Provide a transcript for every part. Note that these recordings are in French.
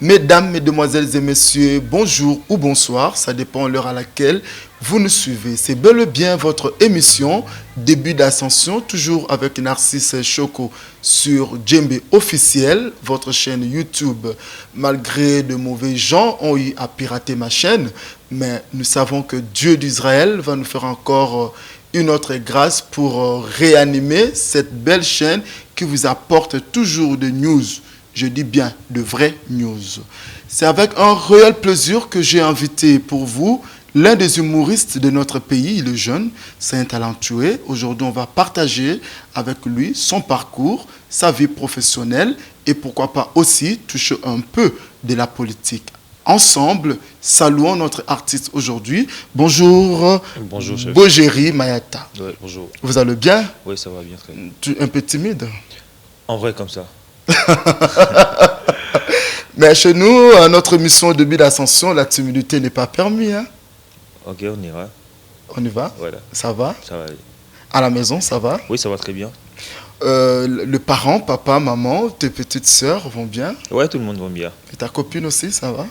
Mesdames, Mesdemoiselles et Messieurs, bonjour ou bonsoir, ça dépend de l'heure à laquelle vous nous suivez. C'est bel et bien votre émission Début d'Ascension, toujours avec Narcisse Choco sur Djembe officiel, votre chaîne YouTube. Malgré de mauvais gens ont eu à pirater ma chaîne, mais nous savons que Dieu d'Israël va nous faire encore une autre grâce pour réanimer cette belle chaîne qui vous apporte toujours de news. Je dis bien de vraies news. C'est avec un réel plaisir que j'ai invité pour vous l'un des humoristes de notre pays, le jeune, c'est un talentueux. Aujourd'hui, on va partager avec lui son parcours, sa vie professionnelle et pourquoi pas aussi toucher un peu de la politique. Ensemble, saluons notre artiste aujourd'hui. Bonjour. Bonjour, chef. Bogéry Mayata. Ouais, bonjour. Vous allez bien? Oui, ça va bien, très bien. Tu es un peu timide? En vrai, comme ça. Mais chez nous, à notre émission Début d'Ascension, la timidité n'est pas permise. Hein? Ok, on ira. On y va? Voilà. Ça va? Ça va aller. À la maison, ça va? Oui, ça va très bien. Le parent, papa, maman, tes petites sœurs vont bien? Ouais, tout le monde va bien. Et ta copine aussi, ça va?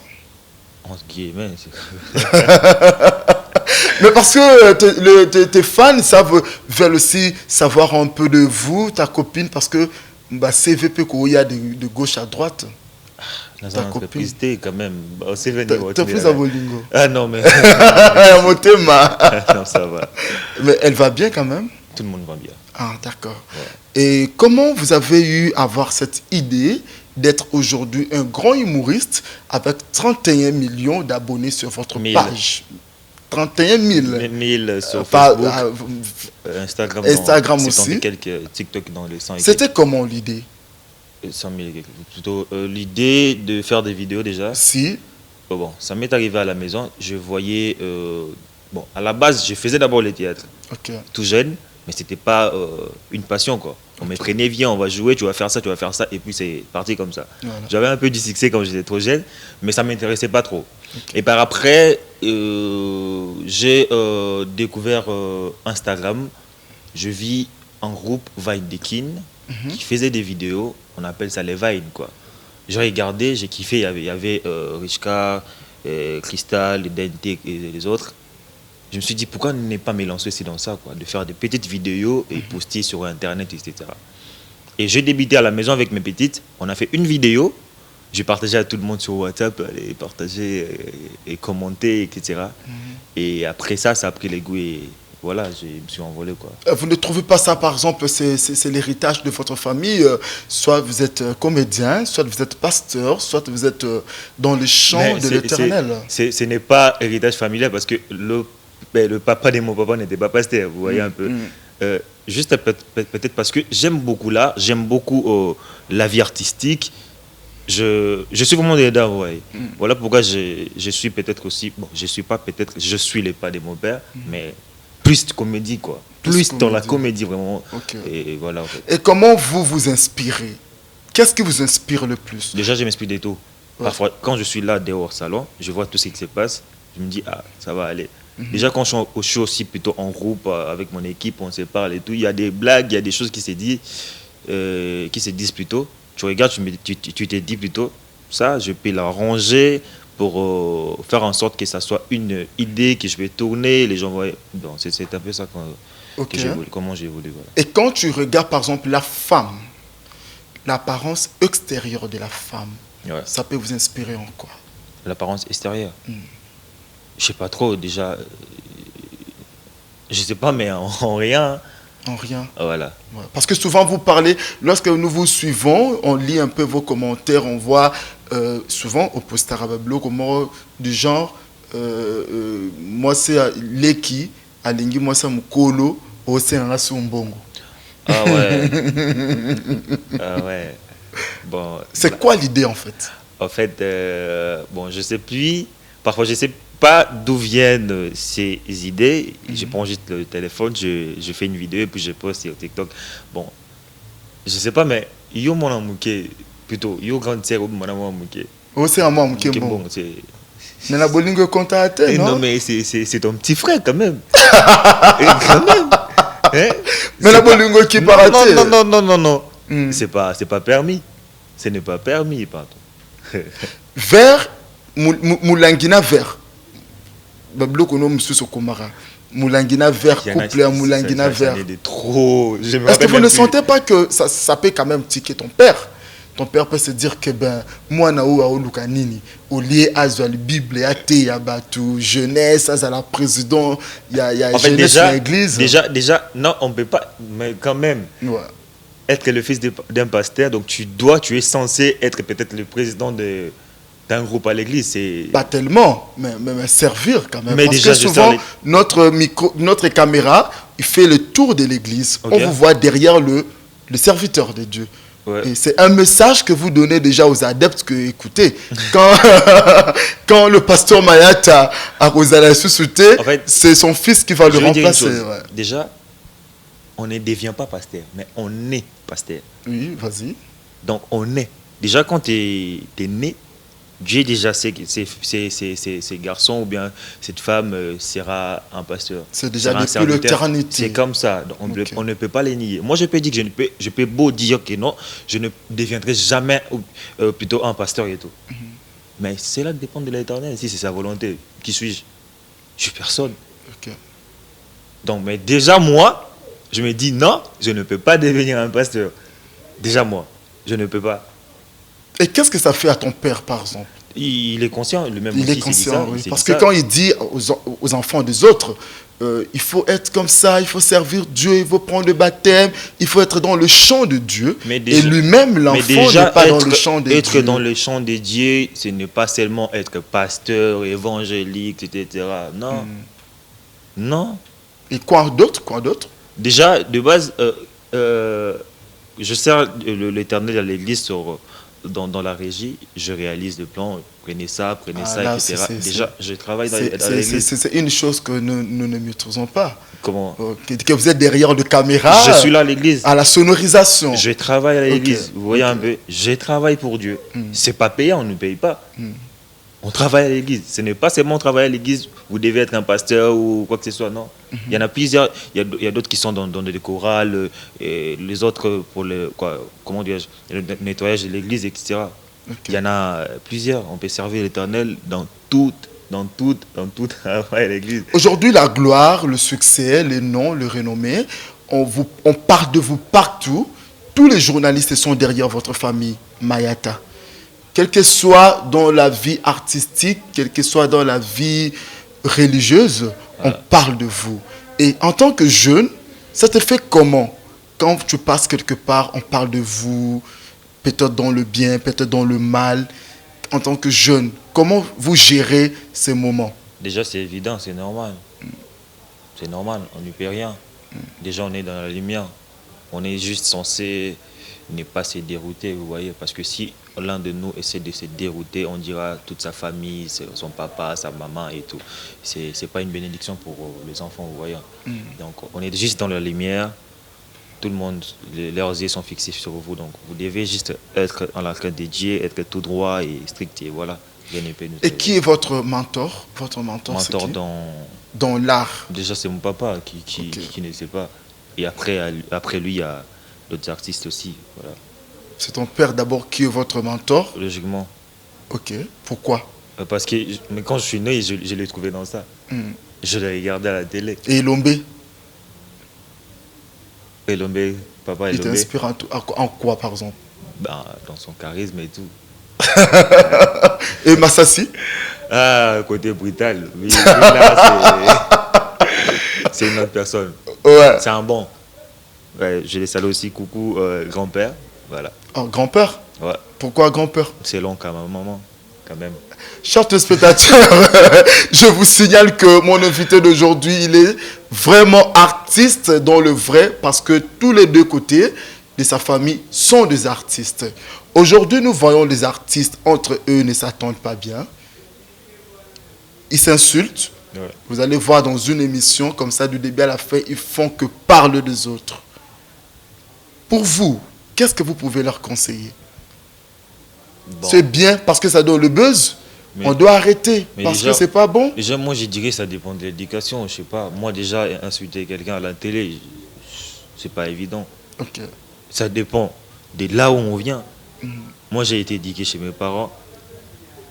Entre guillemets. Mais parce que tes fans veulent aussi savoir un peu de vous, ta copine, parce que bah, CVP, il y a de gauche à droite. Dans Ta une copine. entreprise, comme même. C'est venu. T'as plus à Bolingo. Ah non, mais. Mon thème. Non, ça va. Mais elle va bien quand même? Tout le monde va bien. Ah, d'accord. Ouais. Et comment vous avez eu à avoir cette idée d'être aujourd'hui un grand humoriste avec 31 millions d'abonnés sur votre 1000. page? 31 000. 1000 sur Pas- Facebook, Instagram, Instagram dans, aussi. quelques TikTok dans les 100 et C'était comment l'idée? quelques, 100 000 et quelques. Plutôt l'idée de faire des vidéos déjà. Si, Bon, ça m'est arrivé à la maison. Je voyais. Bon, à la base, je faisais d'abord le théâtre, ok. tout jeune, mais c'était pas une passion, quoi. On me prenait, viens, on va jouer, tu vas faire ça, et puis c'est parti comme ça. Voilà. J'avais un peu du succès quand j'étais trop jeune, mais ça m'intéressait pas trop. Et par après, j'ai découvert Instagram. Je vis en groupe Vine Dekin qui faisait des vidéos, on appelle ça les Vines, quoi. J'ai regardé, j'ai kiffé, il y avait Richka, Crystal, Dente et les autres. Je me suis dit, pourquoi ne pas me lancer aussi dans ça, quoi, de faire des petites vidéos et poster sur Internet, etc. Et j'ai débuté à la maison avec mes petites. On a fait une vidéo. J'ai partagé à tout le monde sur WhatsApp, et partagé et commenté, etc. Et après ça, ça a pris les goûts et voilà, je me suis envolé, quoi. Vous ne trouvez pas ça, par exemple, c'est l'héritage de votre famille, soit vous êtes comédien, soit vous êtes pasteur, soit vous êtes dans les champs Mais de l'Éternel. ce n'est pas héritage familial parce que le papa de mon papa n'était pas pasteur, vous voyez un peu. Juste peut-être parce que j'aime beaucoup l'art, j'aime beaucoup la vie artistique. Je suis vraiment dedans, vous voyez. Voilà pourquoi je suis peut-être aussi, bon, je suis pas peut-être, je suis le pas de mon père, mais plus de comédie, quoi. Plus dans la comédie, vraiment. Ok. Et voilà, en fait. Et comment vous vous inspirez? Qu'est-ce qui vous inspire le plus? Déjà, je m'inspire de tout. Ouais. Parfois, quand je suis là, dehors, au salon, je vois tout ce qui se passe. Je me dis, ah, ça va aller. Déjà, quand je suis aussi plutôt en groupe avec mon équipe, on se parle et tout. Il y a des blagues, il y a des choses qui se disent plutôt. Tu regardes, tu te dis plutôt, ça, je peux l'arranger pour faire en sorte que ça soit une idée que je vais tourner. Les gens voient. Bon, c'est un peu ça Ok. que j'évolue, comment j'évolue. Voilà. Et quand tu regardes, par exemple, la femme, l'apparence extérieure de la femme, Ouais. ça peut vous inspirer en quoi? L'apparence extérieure. Je sais pas trop, déjà. Je sais pas, mais en rien. En rien. Voilà. Ouais. Parce que souvent vous parlez, lorsque nous vous suivons, on lit un peu vos commentaires, on voit souvent au post arabe blog, du genre, moi c'est Leki, Alingi, moi c'est Mukolo, c'est un Mbongo. Ah ouais. Ah ouais. Bon. C'est quoi l'idée en fait? En fait, bon, je sais plus. Parfois, je sais pas d'où viennent ces idées. Je prends juste le téléphone, je fais une vidéo et puis je poste sur TikTok. Bon, je sais pas, mais yo mon amouké plutôt yo grand sœur ou mon amouké. C'est un moi qui est bon. Mais la bolingo compte à terre, non? Non, mais c'est ton petit frère quand même. Quand même. Hein? Mais la bolingo qui part à terre. Non. C'est pas permis. Ce n'est pas permis, pardon. Vers Moulangina vers. Bablo no Monsieur Sokomara. Moulangina vers, couple à Moulangina vers. De trop. Est-ce que vous ne sentez pas que ça peut quand même tiquer ton père? Ton père peut se dire que ben moi naou a olukanini au lieu à la Bible à te à batu jeunesse à la président il y a en fait, jeunesse dans l'église. Déjà non on peut pas mais quand même Ouais. être le fils d'un pasteur donc tu es censé être peut-être le président d'un groupe à l'église, c'est pas tellement mais servir quand même, mais parce déjà, que souvent notre caméra il fait le tour de l'église. Okay. On vous voit derrière le serviteur de Dieu. Ouais. Et c'est un message que vous donnez déjà aux adeptes que, écoutez, quand le pasteur Mayata a Rosala Soussouté, en fait, c'est son fils qui va le remplacer. Ouais. Déjà, on ne devient pas pasteur, mais on est pasteur. Oui, vas-y. Donc, on est. Déjà, quand tu es né, Dieu déjà sait que ces garçons ou bien cette femme sera un pasteur. C'est déjà depuis l'éternité. C'est comme ça. Donc on ne peut pas les nier. Moi, je peux dire que je peux beau dire que non, je ne deviendrai jamais plutôt un pasteur et tout. Mais cela dépend de l'Éternel. Si c'est sa volonté, qui suis-je? Je suis personne. Donc, mais déjà moi, je me dis non, je ne peux pas devenir un pasteur. Déjà moi, je ne peux pas. Et qu'est-ce que ça fait à ton père, par exemple? Il est conscient, lui-même il aussi. Est conscient, oui. Parce que ça. Quand il dit aux enfants des autres, il faut être comme ça, il faut servir Dieu, il faut prendre le baptême, il faut être dans le champ de Dieu. Déjà, et lui-même, l'enfant n'est pas dans le champ de Dieu. Être dans le champ de Dieu, ce n'est pas seulement être pasteur, évangélique, etc. Non. Non. Et quoi d'autre? Déjà, de base, je sers l'Éternel à l'église dans la régie, je réalise le plan, prenez ça, etc. Déjà, je travaille dans l'église. C'est une chose que nous ne maîtrisons pas. Comment? Que vous êtes derrière de caméra. Je suis là à l'église. À la sonorisation. Je travaille à l'église. Vous voyez un peu, je travaille pour Dieu. C'est pas payant, on ne paye pas. On travaille à l'église. Ce n'est pas seulement travailler à l'église, vous devez être un pasteur ou quoi que ce soit, non. Il y en a plusieurs. Il y a d'autres qui sont dans des chorales, et les autres pour le nettoyage de l'église, etc. Il y en a plusieurs. On peut servir l'Éternel dans tout travail à l'église. Aujourd'hui, la gloire, le succès, les noms, le renommée, on parle de vous partout. Tous les journalistes sont derrière votre famille, Mayata. Quel que soit dans la vie artistique, quel que soit dans la vie religieuse, on parle de vous. Et en tant que jeune, ça te fait comment? Quand tu passes quelque part, on parle de vous, peut-être dans le bien, peut-être dans le mal. En tant que jeune, comment vous gérez ces moments? Déjà, c'est évident, c'est normal. C'est normal, on n'y peut rien. Déjà, on est dans la lumière. On est juste censé ne pas se dérouter, vous voyez. Parce que si l'un de nous essaie de se dérouter, on dira toute sa famille, son papa, sa maman et tout. C'est pas une bénédiction pour les enfants, vous voyez. Donc, on est juste dans la lumière. Tout le monde, leurs yeux sont fixés sur vous. Donc, vous devez juste être en la crainte de Dieu, être tout droit et strict. Et voilà. Et qui est votre mentor? Votre mentor, c'est qui? Dans l'art. Déjà, c'est mon papa qui ne sait pas. Et après lui, il y a d'autres artistes aussi. Voilà. C'est ton père d'abord qui est votre mentor? Logiquement. Ok. Pourquoi? Parce que quand je suis né, je l'ai trouvé dans ça. Je l'ai regardé à la télé. Et Elombe? Elombe, papa Elombe. Il t'inspire en quoi, par exemple? Dans son charisme et tout. Et Massassi? Côté brutal. Oui, là, c'est une autre personne. Ouais. C'est un bon. Ouais, je les salue aussi. Coucou, grand-père. Voilà. Oh, grand-père? Ouais. Pourquoi grand-père? C'est long qu'à ma maman, quand même. Chers spectateurs, je vous signale que mon invité d'aujourd'hui, il est vraiment artiste dans le vrai, parce que tous les deux côtés de sa famille sont des artistes. Aujourd'hui, nous voyons les artistes entre eux ne s'attendent pas bien. Ils s'insultent. Ouais. Vous allez voir dans une émission comme ça, du début à la fin, ils font que parler des autres. Pour vous, qu'est-ce que vous pouvez leur conseiller? C'est bien parce que ça donne le buzz. On doit arrêter parce que c'est pas bon. Déjà, moi, je dirais que ça dépend de l'éducation. Je sais pas. Moi, déjà, insulter quelqu'un à la télé, c'est pas évident. Okay. Ça dépend de là où on vient. Moi, j'ai été éduqué chez mes parents.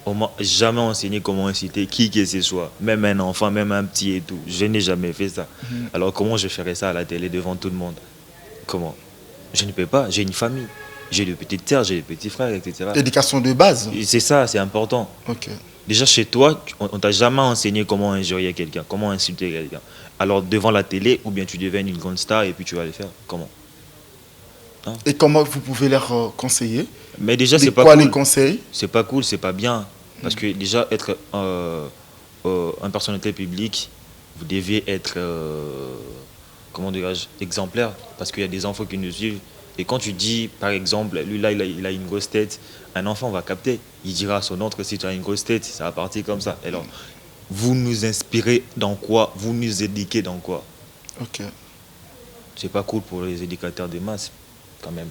On m'a jamais enseigné comment inciter qui que ce soit, même un enfant, même un petit et tout. Je n'ai jamais fait ça. Alors comment je ferais ça à la télé devant tout le monde? Comment? Je ne peux pas, j'ai une famille. J'ai des petites sœurs, j'ai des petits frères, etc. Éducation de base. Et c'est ça, c'est important. Ok. Déjà chez toi, on t'a jamais enseigné comment injurier quelqu'un, comment insulter quelqu'un. Alors devant la télé, ou bien tu deviens une grande star et puis tu vas le faire. Comment? Et comment vous pouvez leur conseiller? Mais déjà, C'est c'est pas quoi cool. les conseils? C'est pas cool, c'est pas bien. Parce que déjà, être une personnalité publique, vous devez être, comment dirais-je, exemplaire. Parce qu'il y a des enfants qui nous suivent. Et quand tu dis, par exemple, lui là, il a une grosse tête, un enfant va capter. Il dira à son autre, si tu as une grosse tête, ça va partir comme ça. Alors, vous nous inspirez dans quoi? Vous nous éduquez dans quoi? Ok. C'est pas cool pour les éducateurs de masse, quand même.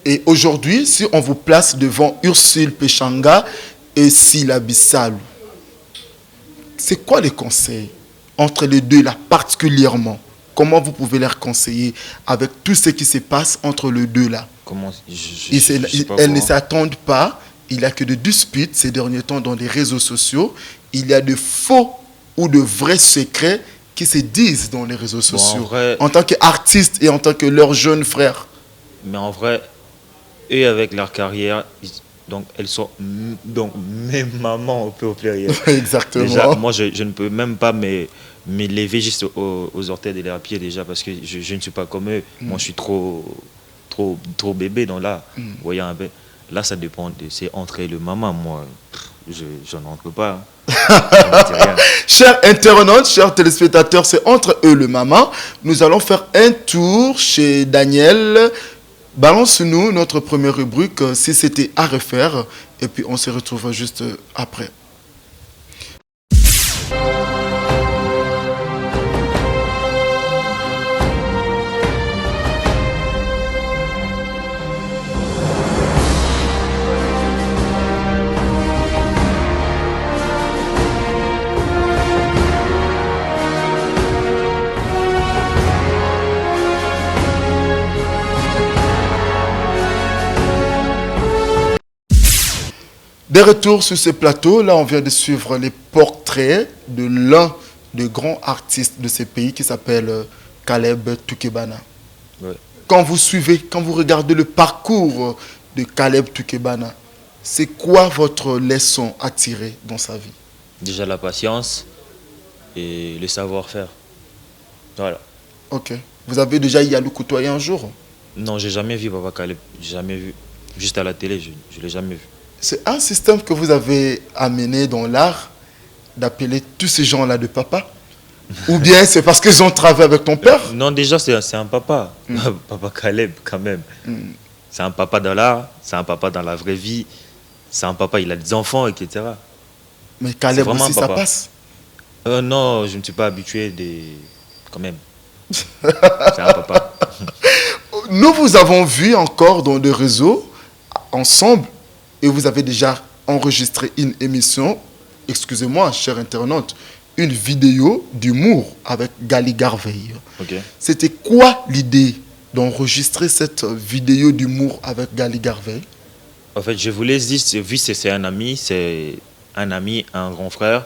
Et aujourd'hui, si on vous place devant Ursule Pechanga et Sila Bissalou, c'est quoi les conseils entre les deux là particulièrement? Comment vous pouvez leur conseiller avec tout ce qui se passe entre les deux là? Comment Elles ne s'attendent pas. Il n'y a que de disputes ces derniers temps dans les réseaux sociaux. Il y a de faux ou de vrais secrets qui se disent dans les réseaux sociaux. En tant qu'artistes et en tant que leurs jeunes frères. Mais en vrai, eux avec leur carrière, donc elles sont donc mes mamans au pluriel. Exactement. Déjà, moi je ne peux même pas me lever juste aux orteils de leurs pieds déjà parce que je ne suis pas comme eux. Moi je suis trop bébé dans là. Vous voyez un peu. Là ça dépend, c'est entre le maman, moi je n'entre pas. Chers internautes, chers téléspectateurs, c'est entre eux le maman. Nous allons faire un tour chez Daniel. Balance-nous notre première rubrique, si c'était à refaire, et puis on se retrouve juste après. De retour sur ce plateau, là on vient de suivre les portraits de l'un des grands artistes de ce pays qui s'appelle Caleb Toukebana. Ouais. Quand vous suivez, quand vous regardez le parcours de Caleb Toukebana, c'est quoi votre leçon à tirer dans sa vie? Déjà la patience et le savoir-faire. Voilà. Ok. Vous avez déjà eu à le côtoyer un jour? Non, j'ai jamais vu Papa Caleb, j'ai jamais vu. Juste à la télé, je ne l'ai jamais vu. C'est un système que vous avez amené dans l'art d'appeler tous ces gens-là de papa? Ou bien c'est parce qu'ils ont travaillé avec ton père? Non, déjà c'est un papa. Papa Caleb quand même. C'est un papa dans l'art, c'est un papa dans la vraie vie, c'est un papa, il a des enfants, etc. Mais Caleb aussi, ça passe? Non, je ne suis pas habitué quand même. C'est un papa. Nous vous avons vu encore dans des réseaux, ensemble, et vous avez déjà enregistré une émission, excusez-moi, chers internautes, une vidéo d'humour avec Gali Garveille. Okay. C'était quoi l'idée d'enregistrer cette vidéo d'humour avec Gali Garveille? En fait, je voulais dire, vu que c'est un ami, un grand frère,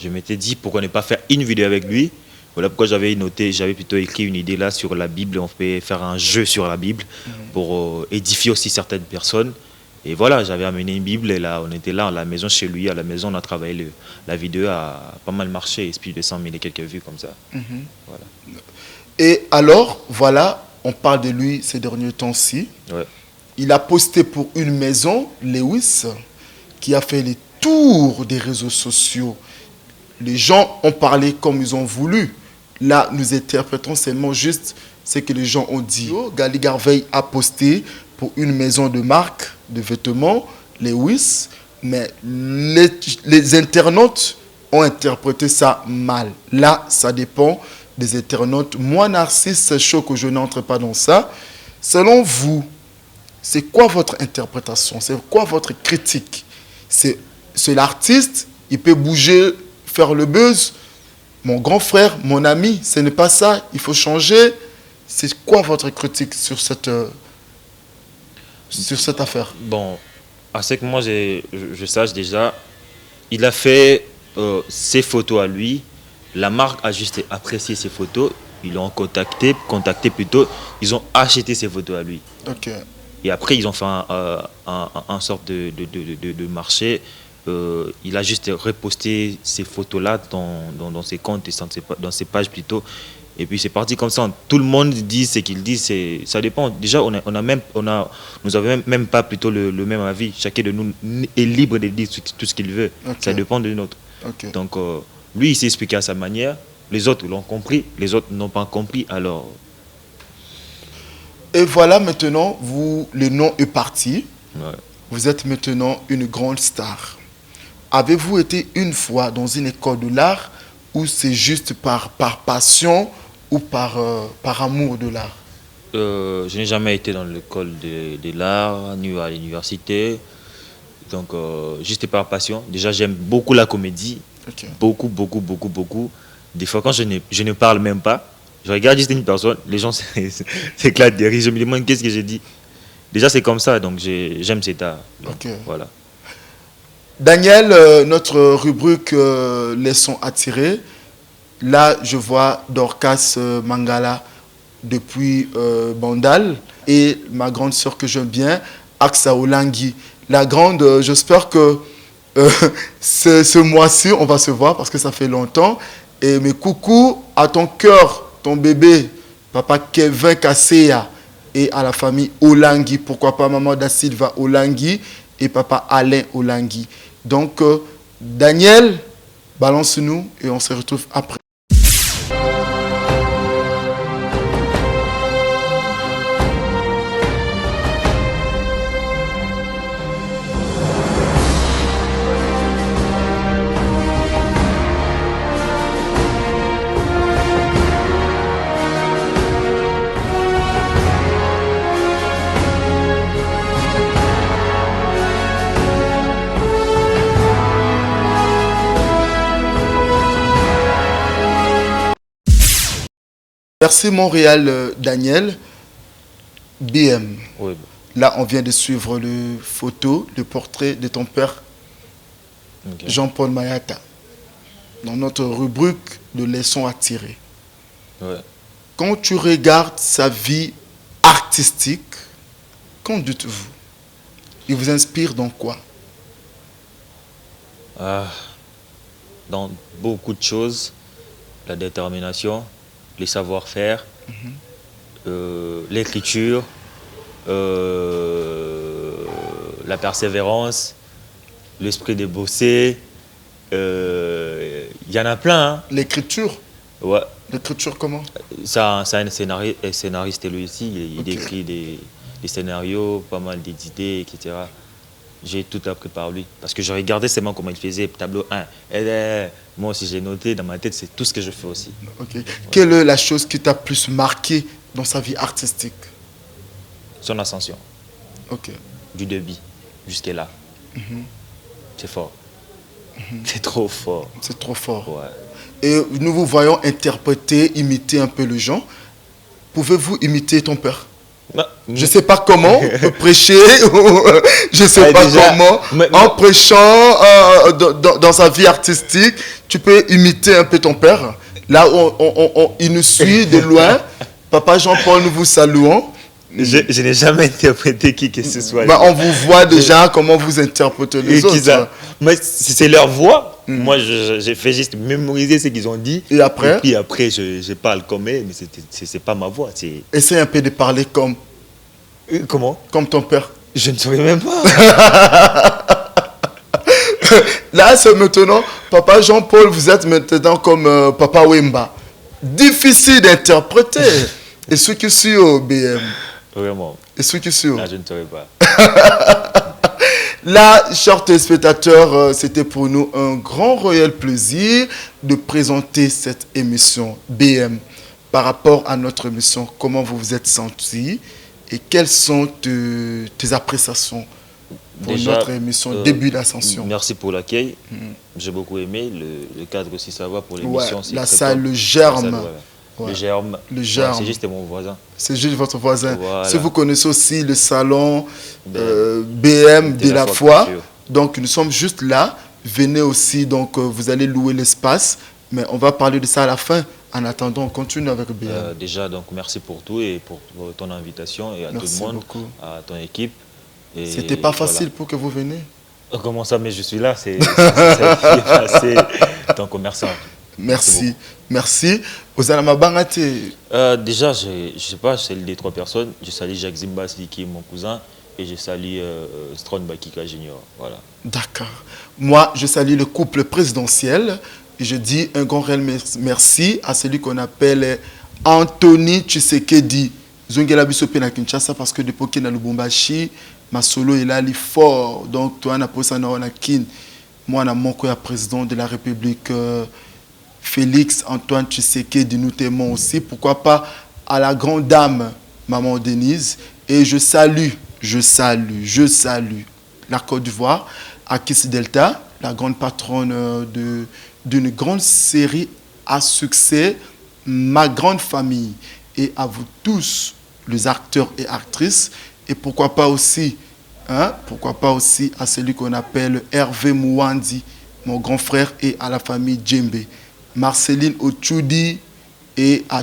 je m'étais dit pourquoi ne pas faire une vidéo avec lui. Voilà pourquoi j'avais plutôt écrit une idée là sur la Bible. On peut faire un jeu sur la Bible pour édifier aussi certaines personnes. Et voilà, j'avais amené une Bible et là, on était là à la maison chez lui. À la maison, on a travaillé. La vidéo a pas mal marché, et puis 200 000 et quelques vues comme ça. Voilà. Et alors, voilà, on parle de lui ces derniers temps-ci. Ouais. Il a posté pour une maison, Lewis, qui a fait les tours des réseaux sociaux. Les gens ont parlé comme ils ont voulu. Là, nous interprétons seulement juste ce que les gens ont dit. Gali Garveille a posté pour une maison de marque de vêtements, Lewis, mais les internautes ont interprété ça mal. Là, ça dépend des internautes. Moi, Narcisse Choco, je n'entre pas dans ça. Selon vous, c'est quoi votre interprétation? C'est quoi votre critique? C'est l'artiste, il peut bouger, faire le buzz. Mon grand frère, mon ami, ce n'est pas ça, il faut changer. C'est quoi votre critique sur cette affaire? Bon, à ce que moi je sache déjà, il a fait ses photos à lui. La marque a juste apprécié ses photos. Ils l'ont contacté plutôt. Ils ont acheté ses photos à lui. Ok. Et après, ils ont fait un sorte de marché. Il a juste reposté ces photos-là dans ses comptes et dans ses pages plutôt. Et puis c'est parti comme ça. Tout le monde dit ce qu'il dit. Ça dépend. Déjà, nous avons même pas plutôt le même avis. Chacun de nous est libre de dire tout ce qu'il veut. Ok. Ça dépend de notre. Ok. Donc, lui, il s'est expliqué à sa manière. Les autres l'ont compris. Les autres n'ont pas compris. Alors, Et voilà, maintenant, le nom est parti. ouais. Vous êtes maintenant une grande star. Avez-vous été une fois dans une école de l'art ou c'est juste par passion ou par amour de l'art? Je n'ai jamais été dans l'école de l'art, ni à l'université. Donc, juste par passion. Déjà, j'aime beaucoup la comédie. Ok. Beaucoup, beaucoup, beaucoup, beaucoup. Des fois, quand je ne parle même pas, je regarde juste une personne, les gens s'éclatent de rire. Je me demande qu'est-ce que j'ai dit. Déjà, c'est comme ça, donc j'aime cet art. Donc, Ok. voilà. Daniel, notre rubrique Les sons attirés. Là, je vois Dorcas Mangala depuis Bandal et ma grande sœur que j'aime bien, Aksa Olangi. La grande, j'espère que ce mois-ci, on va se voir parce que ça fait longtemps. Et mes coucou à ton cœur, ton bébé, papa Kevin Kasseya et à la famille Olangi. Pourquoi pas maman Da Silva Olangi et papa Alain Olangi. Donc, Daniel, balance-nous et on se retrouve après. Merci Montréal, Daniel. BM. Oui. Là, on vient de suivre le portrait de ton père, Ok. Jean-Paul Mayata, dans notre rubrique de leçons à tirer. Ouais. Quand tu regardes sa vie artistique, qu'en dites-vous? Il vous inspire dans quoi? Ah, dans beaucoup de choses, la détermination, les savoir-faire, l'écriture, la persévérance, l'esprit de bosser. Il y en a plein. Hein. L'écriture? Ouais. L'écriture comment? Ça, un scénariste lui aussi. Il Ok. écrit des scénarios, pas mal d'idées, etc. J'ai tout appris par lui. Parce que je regardais seulement comment il faisait, tableau 1. Et moi aussi, j'ai noté dans ma tête, c'est tout ce que je fais aussi. Ok. Quelle est la chose qui t'a plus marqué dans sa vie artistique? Son ascension, Ok. du début jusqu'à là. C'est fort. C'est trop fort. C'est trop fort. Ouais. Et nous vous voyons interpréter, imiter un peu les gens. Pouvez-vous imiter ton père? Bah, Je ne sais pas comment prêcher, je ne sais Ouais, pas déjà, comment. En prêchant dans sa vie artistique, tu peux imiter un peu ton père. Là, il nous suit de loin. Papa Jean-Paul, nous vous saluons. je n'ai jamais interprété qui que ce soit. Bah, on vous voit déjà comment vous interprétez les autres. Mais c'est leur voix. Moi, j'ai fait juste mémoriser ce qu'ils ont dit. Et après? Et puis après, je parle comme eux, mais c'est pas ma voix. Essaye un peu de parler comme Comment? ton père. Je ne saurais même pas. Là, c'est maintenant, Papa Jean-Paul, vous êtes maintenant comme Papa Wemba. Difficile d'interpréter. Et ceux qui sont au BM. Vraiment. Et ceux qui sont. Là, je ne saurais pas. Là, chers téléspectateurs, c'était pour nous un grand réel plaisir de présenter cette émission BM. Par rapport à notre émission, comment vous vous êtes senti et quelles sont tes appréciations pour Déjà, notre émission Début d'Ascension? Merci pour l'accueil. J'ai beaucoup aimé. Le cadre aussi, ça va pour l'émission. Ouais, c'est la très salle, top. le germe. La salle, voilà. Ouais. Le germe. Le germe. Ouais, c'est juste mon voisin. C'est juste votre voisin. Voilà. Si vous connaissez aussi le salon BM BM de la foi, culture. donc nous sommes juste là, venez aussi, donc vous allez louer l'espace, mais on va parler de ça à la fin. En attendant, on continue avec BM. Déjà, donc merci pour tout et pour ton invitation et à Merci tout le monde, beaucoup. à ton équipe. C'était pas facile pour que vous veniez. Comment ça, mais je suis là, c'est ça qui est passé. Donc merci. Merci. Merci. Vous allez m'abangate. Déjà, je sais pas, c'est les 3 personnes. Je salue Jacques Zimbasli qui est mon cousin et je salue Stron Bakika Junior. Voilà. D'accord. Moi, je salue le couple présidentiel. Et je dis un grand réel merci à celui qu'on appelle Anthony Tshisekedi. Zongela Bisope na Kinshasa parce que depuis qu'il est dans Lubumbashi, ma solo est là, il est fort. Donc, toi, on a posé un kin. Moi, on a mon président de la République, Félix Antoine Tshisekedi, nous t'aimons aussi. Pourquoi pas à la grande dame, maman Denise. Et je salue la Côte d'Ivoire, à Kiss Delta, la grande patronne d'une grande série à succès, ma grande famille, et à vous tous, les acteurs et actrices, et pourquoi pas aussi à celui qu'on appelle Hervé Mouandi, mon grand frère, et à la famille Djembe, Marceline Ochudi, et à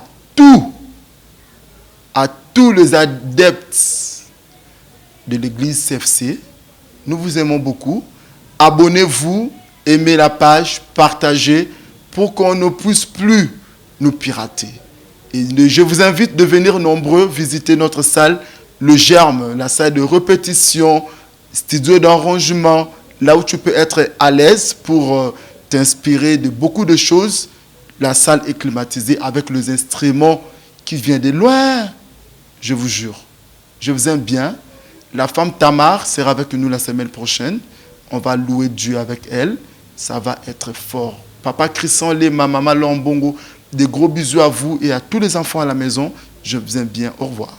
tous les adeptes de l'église CFC. Nous vous aimons beaucoup. Abonnez-vous, aimez la page, partagez pour qu'on ne puisse plus nous pirater. Et je vous invite de venir nombreux visiter notre salle, le Germe, la salle de répétition, studio d'arrangement, là où tu peux être à l'aise pour t'inspirer de beaucoup de choses. La salle est climatisée avec les instruments qui viennent de loin. Je vous jure, je vous aime bien. La femme Tamar sera avec nous la semaine prochaine. On va louer Dieu avec elle. Ça va être fort. Papa Christian Lema, maman Lambongo, des gros bisous à vous et à tous les enfants à la maison. Je vous aime bien. Au revoir.